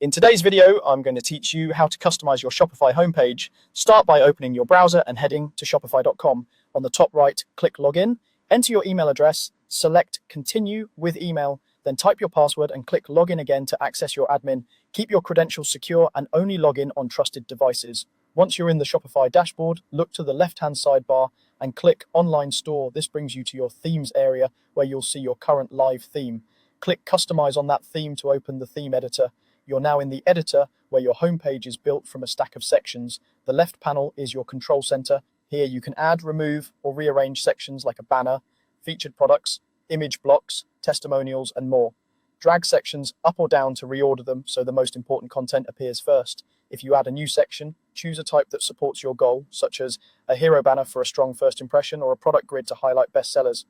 In today's video, I'm going to teach you how to customize your Shopify homepage. Start by opening your browser and heading to shopify.com. On the top right, click Login, enter your email address, select Continue with email, then type your password and click Login again to access your admin. Keep your credentials secure and only log in on trusted devices. Once you're in the Shopify dashboard, look to the left-hand sidebar and click Online Store. This brings you to your Themes area where you'll see your current live theme. Click Customize on that theme to open the theme editor. You're now in the editor where your homepage is built from a stack of sections. The left panel is your control center. Here you can add, remove, or rearrange sections like a banner, featured products, image blocks, testimonials, and more. Drag sections up or down to reorder them so the most important content appears first. If you add a new section, choose a type that supports your goal, such as a hero banner for a strong first impression or a product grid to highlight bestsellers.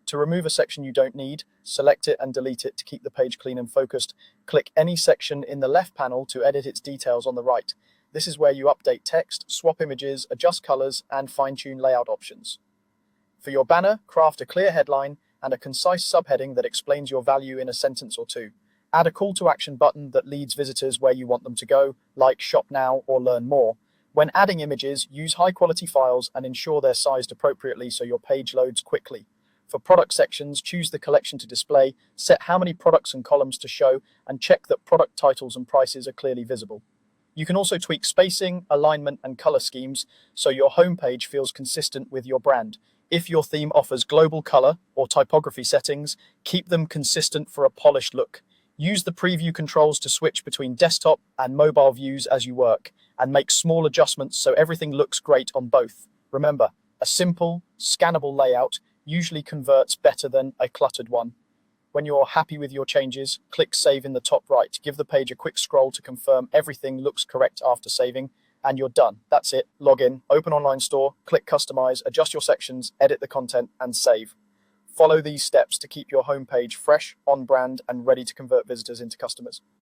To remove a section you don't need, select it and delete it to keep the page clean and focused. Click any section in the left panel to edit its details on the right. This is where you update text, swap images, adjust colors, and fine-tune layout options. For your banner, craft a clear headline and a concise subheading that explains your value in a sentence or two. Add a call to action button that leads visitors where you want them to go, like Shop Now or Learn More. When adding images, use high-quality files and ensure they're sized appropriately so your page loads quickly. For product sections, choose the collection to display, set how many products and columns to show, and check that product titles and prices are clearly visible. You can also tweak spacing, alignment, and color schemes so your homepage feels consistent with your brand. If your theme offers global color or typography settings, keep them consistent for a polished look. Use the preview controls to switch between desktop and mobile views as you work, and make small adjustments so everything looks great on both. Remember, a simple, scannable layout usually converts better than a cluttered one. When you're happy with your changes, click Save in the top right. Give the page a quick scroll to confirm everything looks correct after saving, and you're done. That's it. Log in, open Online Store, click Customize, adjust your sections, edit the content, and save. Follow these steps to keep your homepage fresh, on brand, and ready to convert visitors into customers.